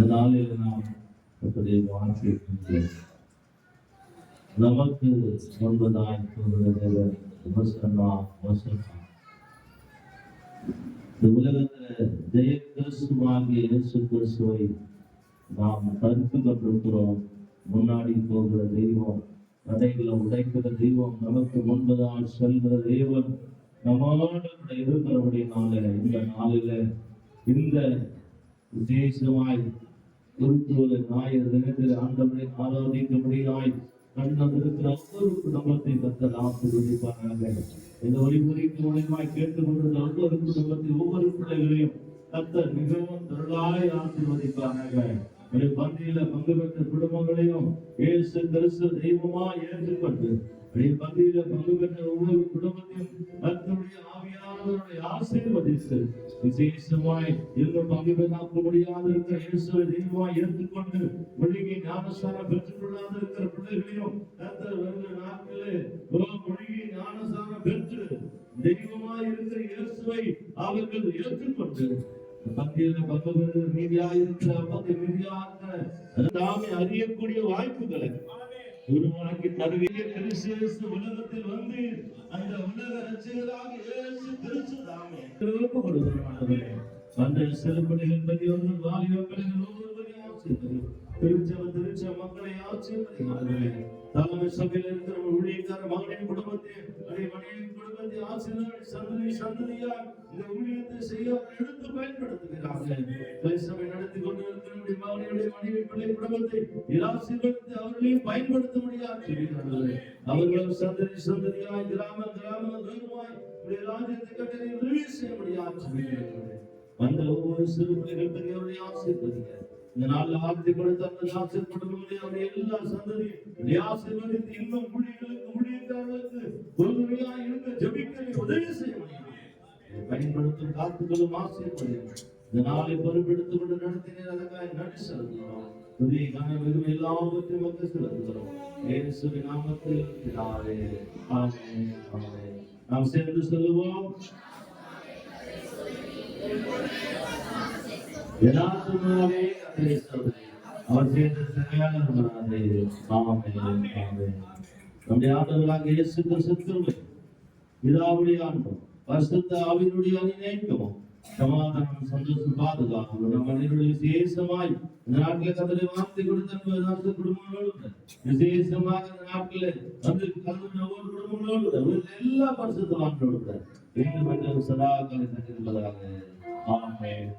நாளில் நாம் வார்த்தை நமக்கு முன்பதாய் இந்த உலகத்துல ஜெய கிறிஸ்துவாகிய இயேசு கிறிஸ்துவை நாம் தடுத்து கொண்டிருக்கிறோம். முன்னாடி போகிற தெய்வம், தடைகளை உடைக்கிற தெய்வம், நமக்கு முன்பதால் செல்கிற தேவன் நம்மோடு இருக்கிறபடினால இந்த நாளில இந்த விசேஷமாய் ஒரு ஞாயிறு தினத்தில் ஆண்டவரை ஆராதிக்கும்படியாய் இருக்கிற ஒவ்வொரு குடும்பத்தை கர்த்தர் ஆசீர்வதிப்பாராக. இந்த ஒளிபுரிக்கு மூலமாய் கேட்டுக்கொண்டிருந்த ஒவ்வொரு குடும்பத்தை, ஒவ்வொரு பிள்ளைகளையும் கர்த்தர் மிகவும் திரளாய் ஆசீர்வதிப்பாராக. பந்தியில பங்கு பெற்ற குடும்பங்களையும் இயேசு கிறிஸ்து தெய்வமா ஏற்றுக்கொண்டு பந்தியில பங்கு பெற்ற ஒவ்வொரு குடும்பத்தையும் கர்த்தருடைய ஆவியானவருடைய ஆசீர்வதித்து விசேஷமாய் இன்னும் பங்கு பெறாக்க முடியாத இருக்கிற இயேசுவை தெய்வமாய் ஏற்றுக்கொண்டு முழுகி ஞானஸ்தானம் பெற்றுக் கொள்ளாத இருக்கிற பிள்ளைகளையும் கர்த்தர் வருகிற நாட்களே முழுகி ஞானஸ்தானம் பெற்று தெய்வமாய் இருக்கிற இயேசுவை அவர்கள் ஏற்றுக்கொண்டு பந்தியில பங்கு பெற்ற மீதியாக இருக்கிற தாமே அறியக்கூடிய வாய்ப்புகளை உருவாக்கி தருவிய கிறிஸ்து உலகத்தில் வந்து அந்த உலக ரட்சகராக இயேசு கிறிஸ்து தாமே கொடுக்கிறோம். அந்த சிறுபடிகள் பெரியவர்கள் வாலிபர்கள் ஒவ்வொருவரையும் ஆசீர்வதியும். திருச்ச மக்களை ஆசீர்வதிக்கிறார்கள். தலைமை சபையில் இருக்கிற ஊழியக்கார மகனின் குடும்பத்தை ஆசீர்வாதி சந்ததியா இந்த ஊழியத்தை செய்ய எடுத்து பயன்படுத்துகிறார்கள். சபை நடத்தி கொண்டிருக்கிற மகனுடைய மனைவி பிள்ளை குடும்பத்தை ஆசீர்வதித்து அவர்களையும் பயன்படுத்த முடியாது. அவர்களும் சந்ததியாய் கிராம தூரமாய் ராஜ்யத்தை கட்டளை உதவி செய்ய முடியாது. அந்த ஒவ்வொரு சிறு பிள்ளைகள் பெரியவருடைய ஆசீர்வதிங்க. இந்த நாளில் ஆர்த்தி கொடுத்த அந்த ஆசீர்வதிகளுடைய எல்லா சந்ததியும் ஆசீர்வதித்து இன்னும் ஊழியக்காரர்களுக்கு உறுதுணையாக இருக்க ஜெபிக்க உதவி செய்ய முடியும். பயன்படுத்தும் காத்துக்களும் ஆசீர்வதிங்க. இந்த நாளை பொறுப்பெடுத்துக் கொண்டு நடத்தினேன், அதற்காக நன்றி செலுத்துகிறோம். புதிய கனவுகளும் எல்லாவற்றையும் மக்கள் செலுத்துகிறோம். இயேசுவின் நாமத்தில் பிதாவே, ஆமென், ஆமென். நாம் சேர்ந்து சொல்லுவோம். யதார்த்தமாகவே அவர் செய்த சரியான நம்முடைய ஆண்டவராக இயேசு கிறிஸ்து பிதாவுடைய அன்பும் பரிசுத்த ஆவியினுடைய அநிநேயமும் சமாதானம் சந்தோஷம் பாதுகாப்பு நம் அனைவருடைய விசேஷமாய் இந்த நாட்டில் கதரை வார்த்தை கொடுத்த குடும்பங்களோடு விசேஷமாக இந்த நாட்டில் வந்து கலந்து ஒவ்வொரு குடும்பங்களோடு எல்லா பரிசுத்தவான்களோடு சதா காலை தங்கியிருப்பதாக. ஆமென்.